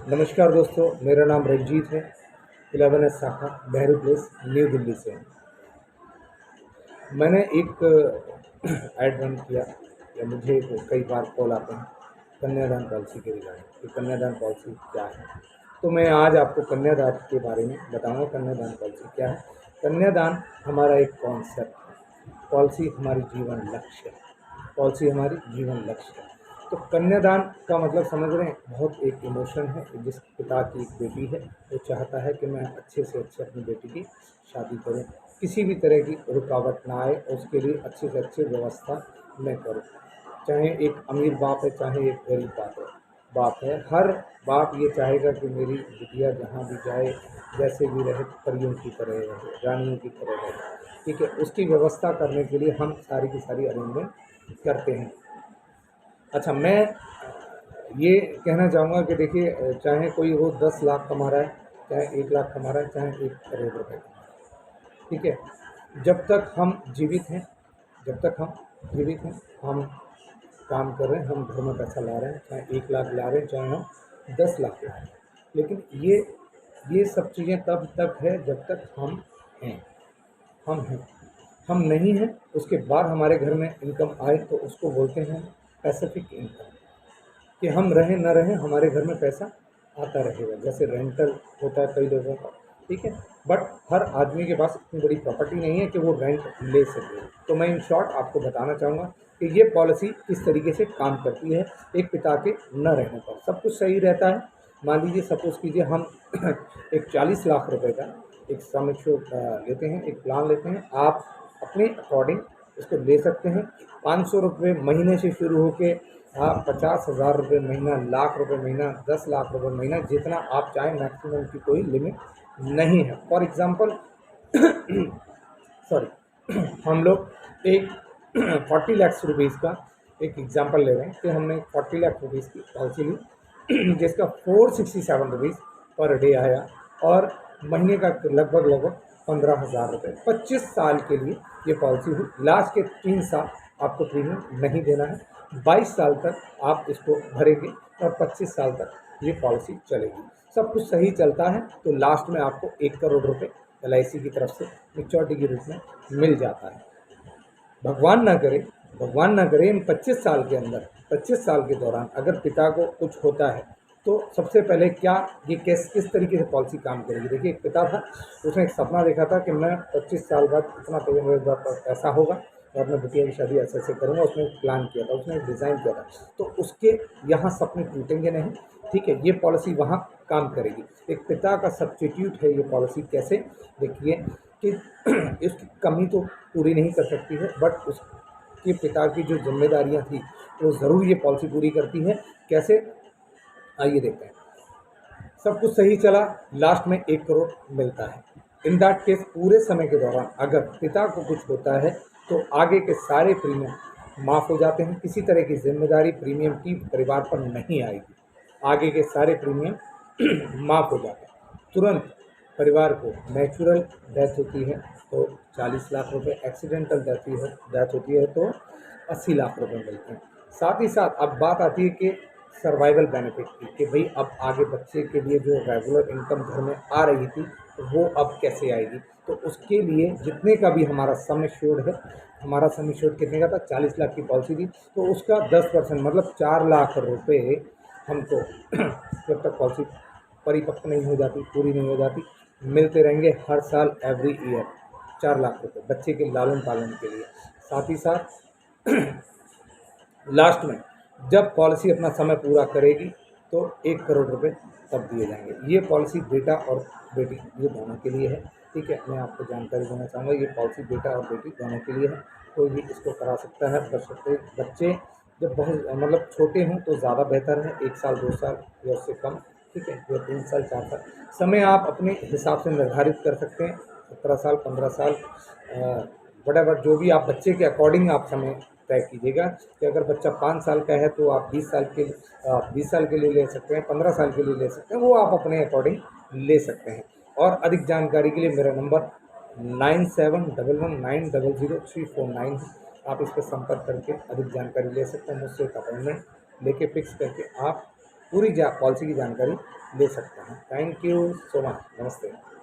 नमस्कार दोस्तों, मेरा नाम रंजीत है। 11 शाखा नेहरू प्लेस न्यू दिल्ली से। मैंने एक ऐड रन किया या मुझे कई बार कॉल आते हैं कन्यादान पॉलिसी के रिगार्डिंग कि कन्यादान पॉलिसी क्या है। तो मैं आज आपको कन्यादान के बारे में बताऊंगा। कन्यादान पॉलिसी क्या है। कन्यादान हमारा एक कॉन्सेप्ट है, पॉलिसी हमारी जीवन लक्ष्य है। पॉलिसी हमारी जीवन लक्ष्य है। तो कन्यादान का मतलब समझ रहे हैं, बहुत एक इमोशन है। जिस पिता की एक बेटी है, वो चाहता है कि मैं अच्छे से अच्छे अपनी बेटी की शादी करूं, किसी भी तरह की रुकावट ना आए और उसके लिए अच्छे से अच्छी व्यवस्था मैं करूं। चाहे एक अमीर बाप है, चाहे एक गरीब बाप है, हर बाप ये चाहेगा कि मेरी बिटिया जहाँ भी जाए, जैसे भी रहे, परियों की तरह रहे, रानियों की तरह रहे। ठीक है, उसकी व्यवस्था करने के लिए हम सारी की सारी अरेंजमेंट करते हैं। अच्छा, मैं ये कहना चाहूँगा कि देखिए, चाहे कोई वो 10 लाख कमा रहा है, चाहे 1 लाख कमा रहा है, चाहे 1 करोड़ रुपए कमा रहा है। ठीक है, जब तक हम जीवित हैं, जब तक हम जीवित हैं, हम काम कर रहे हैं, हम घर में पैसा ला रहे हैं, चाहे 1 लाख ला रहे हैं, चाहे हम 10 लाख ला रहे हैं। लेकिन ये सब चीज़ें तब तक है जब तक हम हैं। हम हैं, हम नहीं हैं, उसके बाद हमारे घर में इनकम आए तो उसको बोलते हैं पैसिफिक इनकम। कि हम रहें न रहें, हमारे घर में पैसा आता रहेगा। जैसे रेंटल होता है कई लोगों का, ठीक है, बट हर आदमी के पास इतनी बड़ी प्रॉपर्टी नहीं है कि वो रेंट ले सके। तो मैं इन शॉर्ट आपको बताना चाहूँगा कि ये पॉलिसी किस तरीके से काम करती है। एक पिता के न रहने पर सब कुछ सही रहता है। मान लीजिए, सपोज़ कीजिए हम एक 40 लाख रुपए का एक सम एश्योर्ड लेते हैं, एक प्लान लेते हैं। आप अपने अकॉर्डिंग इसको ले सकते हैं। 500 रुपये महीने से शुरू होके आप 50,000 रुपये महीना, लाख रुपये महीना, 10 लाख रुपये महीना, जितना आप चाहें, मैक्सिमम की कोई लिमिट नहीं है। फॉर एग्ज़ाम्पल सॉरी हम लोग एक 40 लाख रुपीज़ का एक एग्जांपल ले रहे हैं कि हमने 40 लाख रुपीज़ की पॉलिसी ली जिसका 467 रुपीज़ पर डे आया और महीने का लगभग 15,000 रुपये। 25 साल के लिए ये पॉलिसी हुई। लास्ट के 3 साल आपको प्रीमियम नहीं देना है। 22 साल तक आप इसको भरेंगे और 25 साल तक ये पॉलिसी चलेगी। सब कुछ सही चलता है तो लास्ट में आपको 1 करोड़ रुपए LIC की तरफ से मैच्योरिटी के रूप में मिल जाता है। भगवान ना करे, भगवान ना करे, इन 25 साल के अंदर, 25 साल के दौरान अगर पिता को कुछ होता है तो सबसे पहले क्या ये किस तरीके से पॉलिसी काम करेगी। देखिए, एक पिता था, उसने एक सपना देखा था कि मैं 25 साल बाद इतना पैसा होगा और मैं बिटिया की शादी ऐसे ऐसे करूँगा। उसने एक प्लान किया था, उसने एक डिज़ाइन किया था। तो उसके यहाँ सपने टूटेंगे नहीं। ठीक है, ये पॉलिसी वहाँ काम करेगी। एक पिता का सब्स्टिट्यूट है ये पॉलिसी। कैसे? देखिए कि इसकी कमी तो पूरी नहीं कर सकती है, बट उसके पिता की जो जिम्मेदारियां थी वो ज़रूर ये पॉलिसी पूरी करती है। कैसे? आइए देखते हैं। सब कुछ सही चला, लास्ट में 1 करोड़ मिलता है। इन दैट केस पूरे समय के दौरान अगर पिता को कुछ होता है तो आगे के सारे प्रीमियम माफ़ हो जाते हैं। किसी तरह की जिम्मेदारी प्रीमियम की परिवार पर नहीं आएगी। आगे के सारे प्रीमियम माफ़ हो जाते हैं तुरंत। परिवार को नेचुरल डेथ होती है तो 40 लाख रुपए, एक्सीडेंटल डेथ होती है तो 80 लाख रुपए मिलते हैं। साथ ही साथ अब बात आती है कि सर्वाइवल बेनिफिट की, कि भाई अब आगे बच्चे के लिए जो रेगुलर इनकम घर में आ रही थी वो अब कैसे आएगी। तो उसके लिए जितने का भी हमारा सम एश्योर्ड है, हमारा सम एश्योर्ड कितने का था? 40 लाख की पॉलिसी थी, तो उसका 10% मतलब 4 लाख रुपए हमको जब तक पॉलिसी परिपक्व नहीं हो जाती, पूरी नहीं हो जाती, मिलते रहेंगे हर साल, एवरी ईयर 4 लाख रुपए बच्चे के लालन पालन के लिए। साथ ही साथ लास्ट में जब पॉलिसी अपना समय पूरा करेगी तो 1 करोड़ रुपए तब दिए जाएंगे। ये पॉलिसी बेटा और बेटी ये दोनों के लिए है। ठीक है, मैं आपको जानकारी देना चाहूँगा, ये पॉलिसी बेटा और बेटी दोनों के लिए है। कोई भी इसको करा सकता है। बच्चे जब बहुत मतलब छोटे हों तो ज़्यादा बेहतर है, 1 साल 2 साल या उससे कम। ठीक है, या 3 साल 4 साल समय आप अपने हिसाब से निर्धारित कर सकते हैं। 17 साल 15 साल वटेवर जो भी आप बच्चे के अकॉर्डिंग आप समय तय कीजिएगा। कि अगर बच्चा 5 साल का है तो आप 20 साल के लिए ले सकते हैं, 15 साल के लिए ले सकते हैं, वो आप अपने अकॉर्डिंग ले सकते हैं। और अधिक जानकारी के लिए मेरा नंबर 9711900349 है। आप इस पर संपर्क करके अधिक जानकारी ले सकते हैं। मुझसे एक अपॉइंटमेंट लेके फिक्स करके आप पूरी पॉलिसी की जानकारी ले सकता हूँ। Thank you so much. नमस्ते।